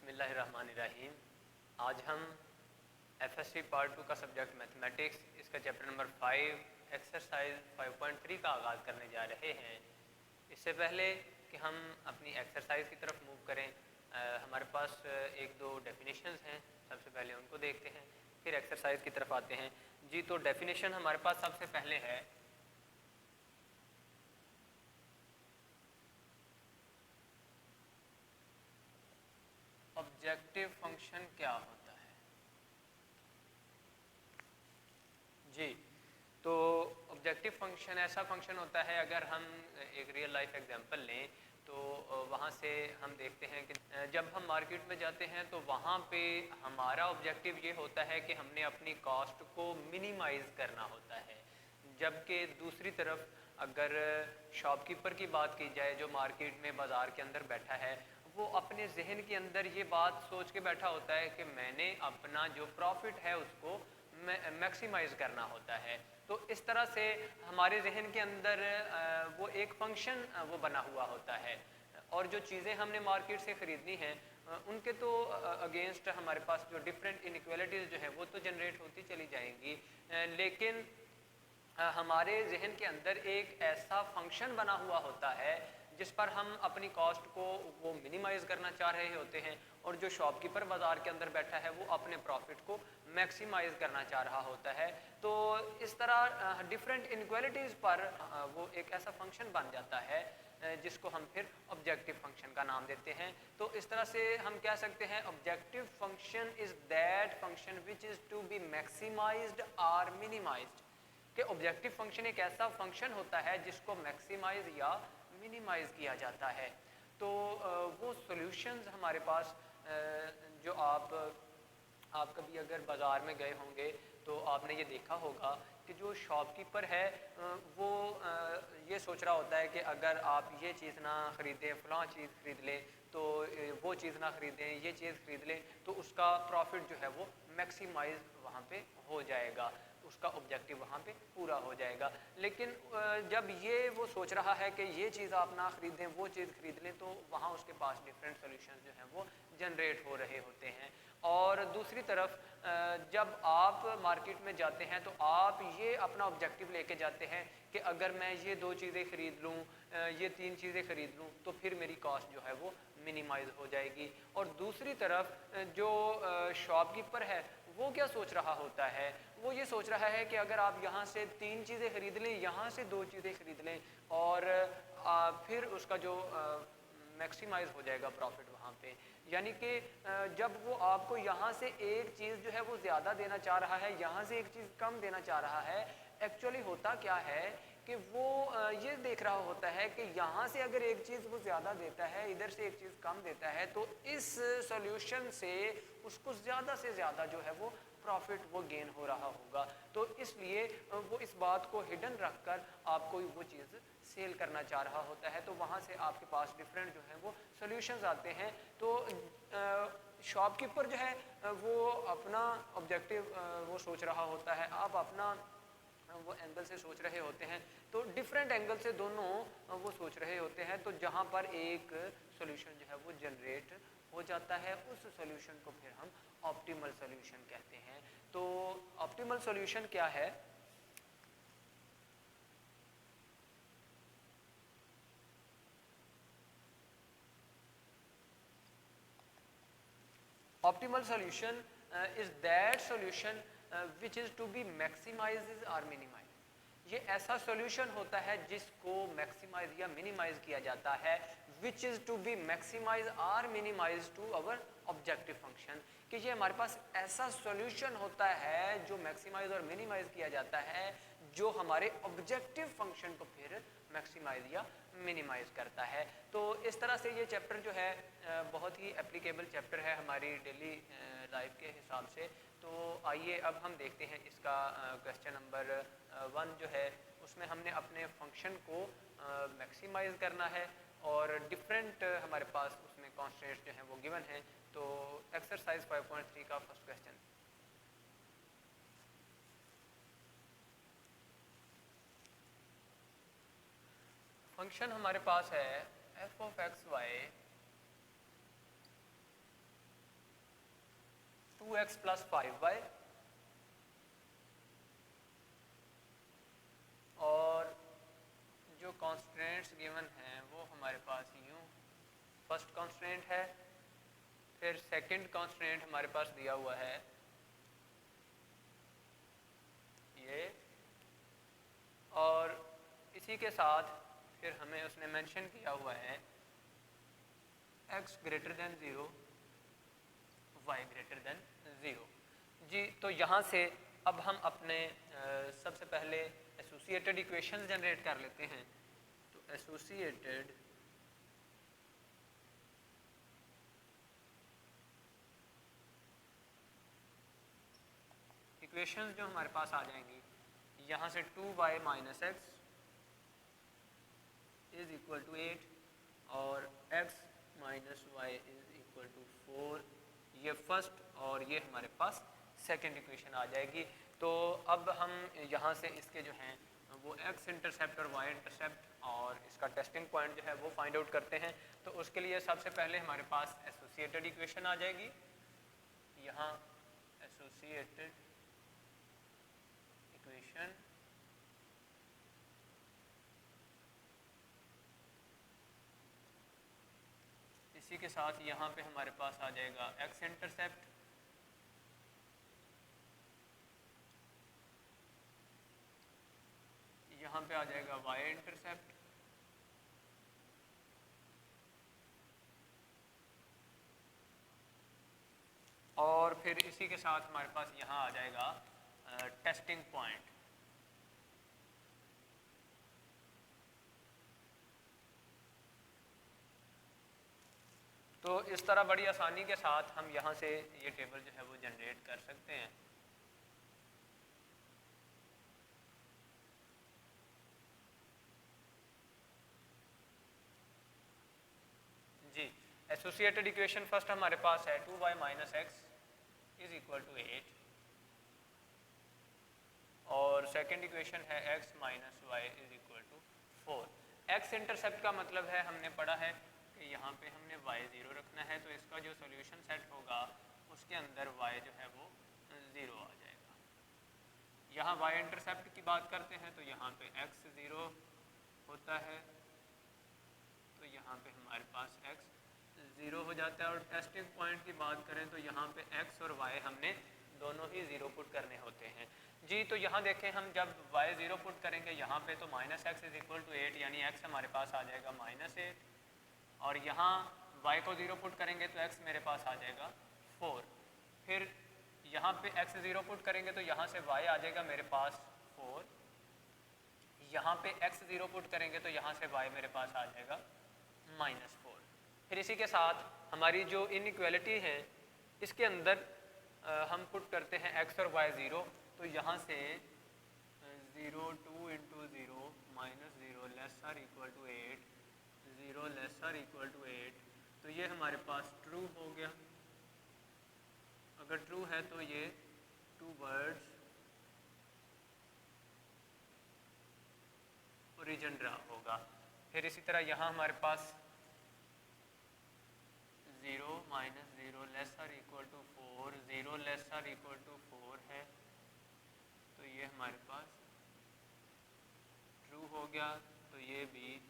बिस्मिल्लाहिर्रहमानिर्रहीम। आज हम एफएससी पार्ट 2 का सब्जेक्ट मैथमेटिक्स, इसका चैप्टर नंबर 5 एक्सरसाइज 5.3 का आगाज़ करने जा रहे हैं। इससे पहले कि हम अपनी एक्सरसाइज की तरफ मूव करें, हमारे पास एक दो डेफिनेशंस हैं। सबसे पहले उनको देखते हैं, फिर एक्सरसाइज की तरफ आते हैं। जी, तो डेफिनेशन हमारे पास सबसे पहले है ऑब्जेक्टिव फंक्शन क्या होता है। जी, तो ऑब्जेक्टिव फंक्शन ऐसा फंक्शन होता है, अगर हम एक रियल लाइफ एग्जांपल लें तो वहाँ से हम देखते हैं कि जब हम मार्केट में जाते हैं तो वहाँ पे हमारा ऑब्जेक्टिव ये होता है कि हमने अपनी कॉस्ट को मिनिमाइज़ करना होता है। जबकि दूसरी तरफ अगर शॉपकीपर की बात की जाए जो मार्केट में बाज़ार के अंदर बैठा है, वो अपने जहन के अंदर ये बात सोच के बैठा होता है कि मैंने अपना जो प्रॉफिट है उसको मैक्सिमाइज करना होता है। तो इस तरह से हमारे जहन के अंदर वो एक फंक्शन वो बना हुआ होता है, और जो चीज़ें हमने मार्केट से ख़रीदनी हैं उनके तो अगेंस्ट हमारे पास जो डिफरेंट इनइक्वालिटीज़ जो है वो तो जनरेट होती चली जाएंगी, लेकिन हमारे जहन के अंदर एक ऐसा फंक्शन बना हुआ होता है जिस पर हम अपनी कॉस्ट को वो मिनिमाइज करना चाह रहे होते हैं, और जो शॉपकीपर बाज़ार के अंदर बैठा है वो अपने प्रॉफिट को मैक्सिमाइज करना चाह रहा होता है। तो इस तरह डिफरेंट इनक्वालिटीज़ पर वो एक ऐसा फंक्शन बन जाता है जिसको हम फिर ऑब्जेक्टिव फंक्शन का नाम देते हैं। तो इस तरह से हम कह सकते हैं objective function is that function which is to be maximized और मिनिमाइज्ड, कि ऑब्जेक्टिव फंक्शन एक ऐसा फंक्शन होता है जिसको मैक्सिमाइज या मिनिमाइज किया जाता है। तो वो सॉल्यूशंस हमारे पास जो आप कभी अगर बाज़ार में गए होंगे तो आपने ये देखा होगा कि जो शॉपकीपर है वो ये सोच रहा होता है कि अगर आप ये चीज़ ना ख़रीदें, फ़लाँ चीज़ ख़रीद लें, तो वो चीज़ ना ख़रीदें, ये चीज़ ख़रीद लें, तो उसका प्रॉफिट जो है वो मैक्सिमाइज वहाँ पे हो जाएगा, उसका ऑब्जेक्टिव वहाँ पे पूरा हो जाएगा। लेकिन जब ये वो सोच रहा है कि ये चीज़ आप ना ख़रीदें, वो चीज़ ख़रीद लें, तो वहाँ उसके पास डिफरेंट सॉल्यूशंस जो हैं वो जनरेट हो रहे होते हैं। और दूसरी तरफ जब आप मार्केट में जाते हैं तो आप ये अपना ऑब्जेक्टिव लेके जाते हैं कि अगर मैं ये दो चीज़ें ख़रीद लूँ, ये तीन चीज़ें ख़रीद लूँ, तो फिर मेरी कॉस्ट जो है वो मिनिमाइज़ हो जाएगी। और दूसरी तरफ जो शॉपकीपर है वो क्या सोच रहा होता है, वो ये सोच रहा है कि अगर आप यहाँ से तीन चीज़ें ख़रीद लें, यहाँ से दो चीज़ें ख़रीद लें, और फिर उसका जो मैक्सिमाइज़ हो जाएगा प्रॉफिट वहाँ पे। यानी कि जब वो आपको यहाँ से एक चीज़ जो है वो ज़्यादा देना चाह रहा है, यहाँ से एक चीज़ कम देना चाह रहा है, एक्चुअली होता क्या है कि वो ये देख रहा होता है कि यहाँ से अगर एक चीज़ वो ज़्यादा देता है, इधर से एक चीज़ कम देता है, तो इस सॉल्यूशन से उसको ज़्यादा से ज़्यादा जो है वो प्रॉफिट वो गेन हो रहा होगा। तो इसलिए वो इस बात को हिडन रखकर आपको वो चीज़ सेल करना चाह रहा होता है। तो वहाँ से आपके पास डिफरेंट जो है वो सॉल्यूशंस आते हैं। तो शॉपकीपर जो है वो अपना ऑब्जेक्टिव वो सोच रहा होता है, आप अपना वो एंगल से सोच रहे होते हैं, तो डिफरेंट एंगल से दोनों वो सोच रहे होते हैं। तो जहाँ पर एक सॉल्यूशन जो है वो जनरेट हो जाता है, उस सॉल्यूशन को फिर हम ऑप्टिमल सॉल्यूशन कहते हैं। तो ऑप्टिमल सॉल्यूशन क्या है? Optimal solution is that solution which is to be maximise और मिनिमाइज। ये ऐसा सॉल्यूशन होता है जिसको मैक्सिमाइज या मिनिमाइज किया जाता है, which is to be maximise और minimise to our objective function. कि ये हमारे पास ऐसा सॉल्यूशन होता है जो मैक्सिमाइज और मिनिमाइज किया जाता है, जो हमारे ऑब्जेक्टिव फंक्शन को फिर मैक्सिमाइज या मिनिमाइज करता है। तो इस तरह से ये चैप्टर जो है बहुत ही एप्लीकेबल चैप्टर है हमारी डेली लाइफ के हिसाब से। तो आइए अब हम देखते हैं इसका क्वेश्चन नंबर 1 जो है उसमें हमने अपने फंक्शन को मैक्सिमाइज करना है, और डिफरेंट हमारे पास उसमें कॉन्स्टेंट्स जो हैं वो गिवन हैं। तो एक्सरसाइज 5.3 का फर्स्ट क्वेश्चन, फंक्शन हमारे पास है f of x y 2x plus 5y, और जो कॉन्स्टेंट्स गिवन हैं वो हमारे पास यूँ फर्स्ट कॉन्स्टेंट है, फिर सेकंड कॉन्स्टेंट हमारे पास दिया हुआ है ये, और इसी के साथ फिर हमें उसने मेंशन किया हुआ है x greater than 0, y greater than 0। जी, तो यहाँ से अब हम अपने सबसे पहले एसोसिएटेड इक्वेशंस जनरेट कर लेते हैं। तो एसोसिएटेड इक्वेशंस जो हमारे पास आ जाएंगी, यहाँ से 2y minus X is equal to 8 और x minus Y is equal to 4, ये फर्स्ट और ये हमारे पास सेकंड इक्वेशन आ जाएगी। तो अब हम यहाँ से इसके जो हैं वो x इंटरसेप्ट और y इंटरसेप्ट और इसका टेस्टिंग पॉइंट जो है वो फाइंड आउट करते हैं। तो उसके लिए सबसे पहले हमारे पास एसोसिएटेड इक्वेशन आ जाएगी, यहाँ एसोसिएटेड इक्वेशन इसी के साथ यहाँ पे हमारे पास आ जाएगा x इंटरसेप्ट, यहाँ पे आ जाएगा y इंटरसेप्ट, और फिर इसी के साथ हमारे पास यहाँ आ जाएगा टेस्टिंग पॉइंट। तो इस तरह बड़ी आसानी के साथ हम यहाँ से ये टेबल जो है वो जनरेट कर सकते हैं। जी, एसोसिएटेड इक्वेशन फर्स्ट हमारे पास है 2y minus X is equal to 8 और सेकंड इक्वेशन है x minus Y is equal to 4। x intercept का मतलब है, हमने पढ़ा है कि यहाँ पे हमने y 0 रखना है, तो इसका जो सॉल्यूशन सेट होगा उसके अंदर y जो है वो 0 आ जाएगा। यहाँ y इंटरसेप्ट की बात करते हैं तो यहाँ पे x 0 होता है, तो यहाँ पे हमारे पास x 0 हो जाता है। और टेस्टिंग पॉइंट की बात करें तो यहाँ पे x और y हमने दोनों ही 0 पुट करने होते हैं। जी, तो यहाँ देखें हम जब y 0 पुट करेंगे यहाँ पे तो minus X is equal to 8, यानी x हमारे पास आ जाएगा -8, और यहाँ y को 0 पुट करेंगे तो x मेरे पास आ जाएगा 4। फिर यहाँ पे x 0 पुट करेंगे तो यहाँ से y आ जाएगा मेरे पास 4, यहाँ पे x 0 पुट करेंगे तो यहाँ से y मेरे पास आ जाएगा -4। फिर इसी के साथ हमारी जो इनइक्वालिटी है इसके अंदर हम पुट करते हैं x और y 0, तो यहाँ से 0 2 into 0 minus 0 less or equal to 8, 0 less or equal to 8, तो ये हमारे पास ट्रू हो गया। अगर ट्रू है तो ये टू वर्ड्स ओरिजिन रहा होगा। फिर इसी तरह यहाँ हमारे पास 0 minus 0 less or equal to 4, 0 less or equal to 4 है, तो ये हमारे पास ट्रू हो गया। तो ये भी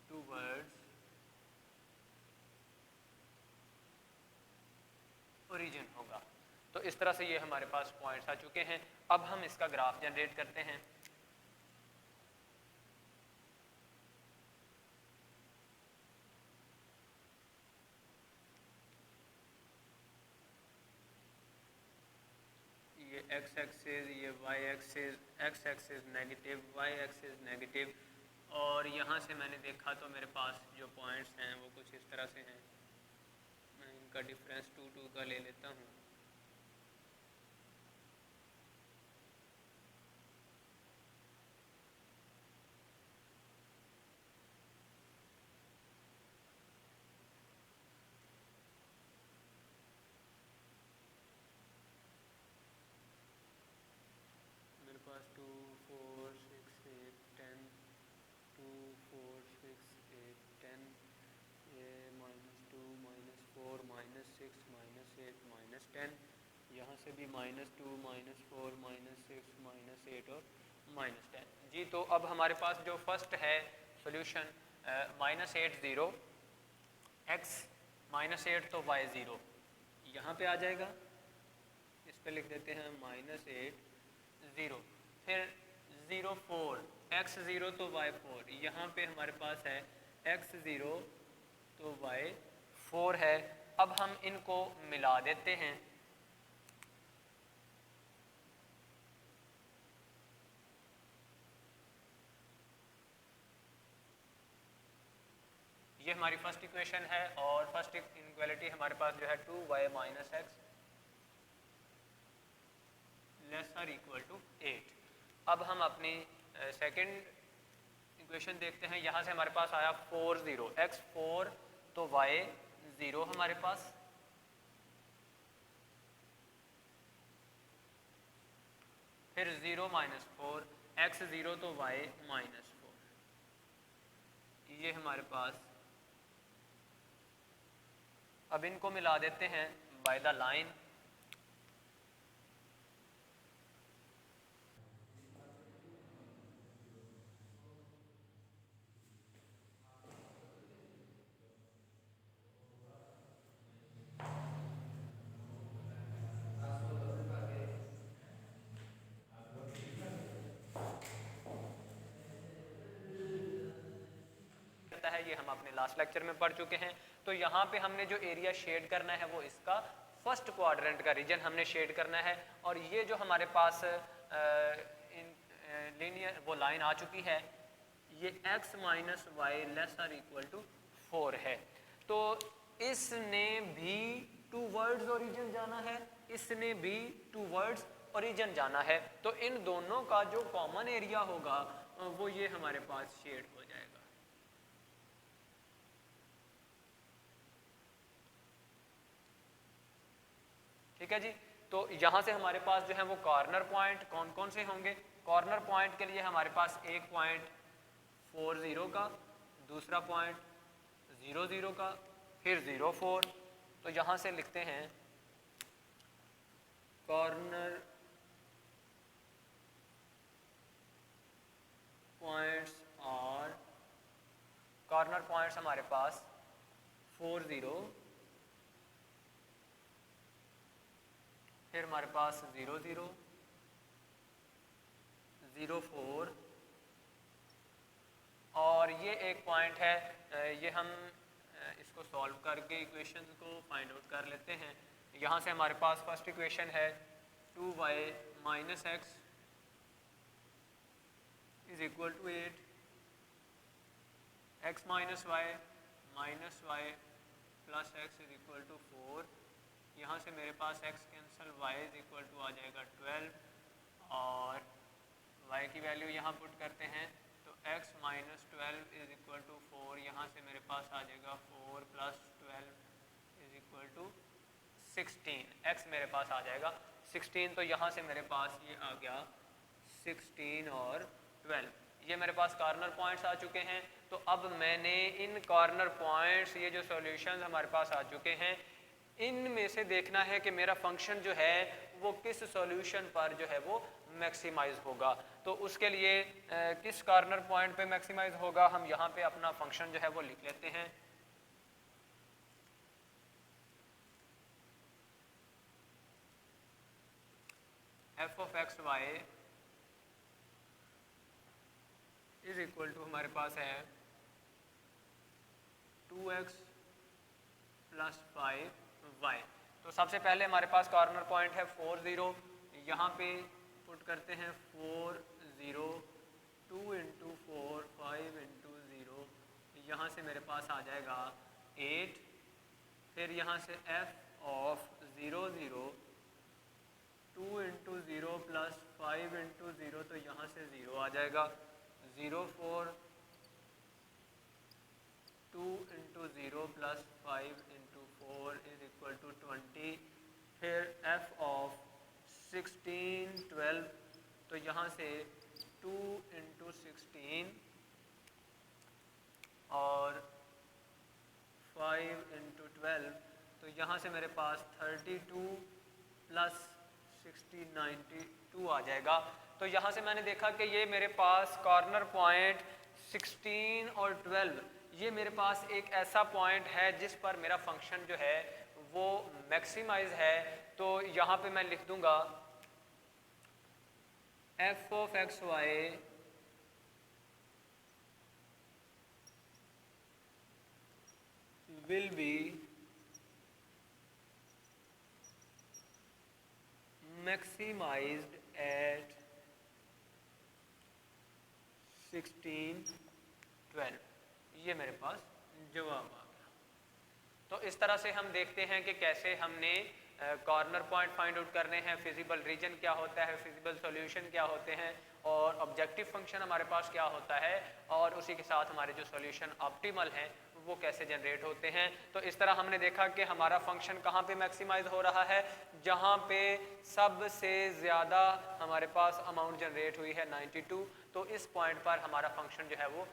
टू वर्ड्स ओरिजिन होगा। तो इस तरह से ये हमारे पास पॉइंट्स आ चुके हैं। अब हम इसका ग्राफ जनरेट करते हैं। ये x एक्सिस, ये y axis, x axis negative, y axis negative, और यहाँ से मैंने देखा तो मेरे पास जो पॉइंट्स हैं वो कुछ इस तरह से हैं। मैं इनका डिफरेंस 2 2 का ले लेता हूँ। मेरे पास 2 4 6 8 10, 2 4 6 8 10, ये -2 -4 -4 -6 -8 -10, यहाँ से भी -2 -4 -6 -8 और -10। जी तो अब हमारे पास जो फर्स्ट है सॉल्यूशन -8 0, x -8 तो y 0 यहाँ पे आ जाएगा, इस पे लिख देते हैं -8 0, फिर 0 4, x 0 तो y 4, यहाँ पे हमारे पास है x 0 तो y 4 है। अब हम इनको मिला देते हैं, ये हमारी फर्स्ट इक्वेशन है और फर्स्ट इनइक्वालिटी हमारे पास जो है 2y - x laser equal to 8। अब हम अपनी सेकंड इक्वेशन देखते हैं। यहाँ से हमारे पास आया 4 0, x 4 तो y 0 हमारे पास, फिर 0 -4, x 0 तो y -4, ये हमारे पास। अब इनको मिला देते हैं बाय द लाइन, है ये हम अपने लास्ट लेक्चर में पढ़ चुके हैं। तो यहाँ पे हमने जो एरिया शेड करना है वो इसका फर्स्ट क्वाड्रेंट का रीजन हमने शेड करना है, और ये जो हमारे पास लीनियर वो लाइन आ चुकी है, ये x - y lesser equal to 4 है। तो इसने भी टूवर्ड्स ओरिजिन जाना है, इसने भी टूवर्ड्स ओरिजिन जाना है, तो इन दोनों का जो कॉमन एरिया होगा वो ये हमारे पास शेड हो जाएगा। ठीक है जी। तो यहाँ से हमारे पास जो है वो कॉर्नर पॉइंट कौन कौन से होंगे। कॉर्नर पॉइंट के लिए हमारे पास एक पॉइंट 4 0 का, दूसरा पॉइंट 0 0 का, फिर 0 4। तो यहाँ से लिखते हैं कॉर्नर पॉइंट्स और कॉर्नर पॉइंट्स हमारे पास 4 0, फिर हमारे पास 0 0 0 4, और ये एक पॉइंट है, ये हम इसको सॉल्व करके इक्वेशंस को फाइंड आउट कर लेते हैं। यहाँ से हमारे पास फर्स्ट इक्वेशन है 2y - x is equal to 8, x - y plus x is equal to 4। यहाँ से मेरे पास x cancel, y is equal to आ जाएगा 12, और y की वैल्यू यहाँ पुट करते हैं तो x - 12 इज इक्वल टू 4। यहाँ से मेरे पास आ जाएगा 4 + 12 इज इक्वल टू 16, x मेरे पास आ जाएगा 16। तो यहाँ से मेरे पास ये आ गया 16 और 12, ये मेरे पास कॉर्नर पॉइंट्स आ चुके हैं। तो अब मैंने इन कॉर्नर पॉइंट्स, ये जो सॉल्यूशंस हमारे पास आ चुके हैं, इनमें से देखना है कि मेरा फंक्शन जो है वो किस सॉल्यूशन पर जो है वो मैक्सिमाइज होगा। तो उसके लिए किस कॉर्नर पॉइंट पे मैक्सिमाइज होगा, हम यहाँ पे अपना फंक्शन जो है वो लिख लेते हैं। f(x, y) is equal to हमारे पास है 2x + 5y। तो सबसे पहले हमारे पास कॉर्नर पॉइंट है 4 0, यहाँ पे पुट करते हैं 4 0, 2 × 4 5 × 0, यहाँ से मेरे पास आ जाएगा 8। फिर यहाँ से f(0 0), 2 × 0 + 5 × 0, तो यहाँ से 0 आ जाएगा। 0 4, 2 × 0 + 5 × 4 इज इक्वल टू 20। फिर f(16 12), तो यहाँ से 2 × 16 और 5 × 12, तो यहाँ से मेरे पास 32 प्लस 60 92 आ जाएगा। तो यहाँ से मैंने देखा कि ये मेरे पास कॉर्नर पॉइंट 16 और 12 ये मेरे पास एक ऐसा पॉइंट है जिस पर मेरा फंक्शन जो है वो मैक्सिमाइज है। तो यहाँ पे मैं लिख दूंगा f of X Y will be maximized at 16 12। ये मेरे पास जवाब आ गया। तो इस तरह से हम देखते हैं कि कैसे हमने कॉर्नर पॉइंट फाइंड आउट करने हैं, फिजिबल रीजन क्या होता है, फिजिबल सॉल्यूशन क्या होते हैं और ऑब्जेक्टिव फंक्शन हमारे पास क्या होता है और उसी के साथ हमारे जो सॉल्यूशन ऑप्टिमल हैं वो कैसे जनरेट होते हैं। तो इस तरह हमने देखा कि हमारा फंक्शन कहाँ पे मैक्सिमाइज हो रहा है, जहाँ पे सबसे ज़्यादा हमारे पास अमाउंट जनरेट हुई है 92। तो इस पॉइंट पर हमारा फंक्शन जो है वो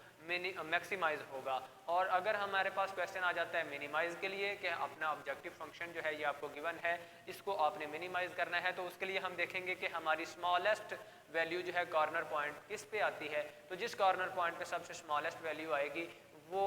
मैक्सिमाइज होगा। और अगर हमारे पास क्वेश्चन आ जाता है मिनिमाइज के लिए कि अपना ऑब्जेक्टिव फंक्शन जो है ये आपको गिवन है, इसको आपने मिनिमाइज करना है, तो उसके लिए हम देखेंगे कि हमारी स्मॉलेस्ट वैल्यू जो है कॉर्नर पॉइंट किस पे आती है। तो जिस कॉर्नर पॉइंट पे सबसे स्मॉलेस्ट वैल्यू आएगी वो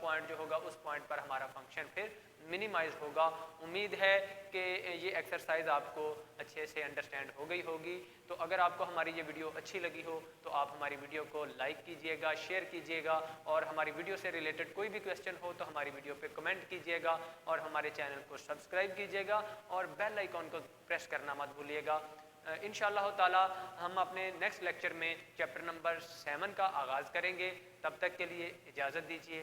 पॉइंट जो होगा उस पॉइंट पर हमारा फंक्शन फिर मिनिमाइज होगा। उम्मीद है कि ये एक्सरसाइज आपको अच्छे से अंडरस्टैंड हो गई होगी। तो अगर आपको हमारी ये वीडियो अच्छी लगी हो तो आप हमारी वीडियो को लाइक कीजिएगा, शेयर कीजिएगा और हमारी वीडियो से रिलेटेड कोई भी क्वेश्चन हो तो हमारी वीडियो पे कमेंट कीजिएगा और हमारे चैनल को सब्सक्राइब कीजिएगा और बेल आइकॉन को प्रेस करना मत भूलिएगा। इंशाअल्लाह ताला हम अपने नेक्स्ट लेक्चर में चैप्टर नंबर 7 का आगाज़ करेंगे। तब तक के लिए इजाज़त दीजिए।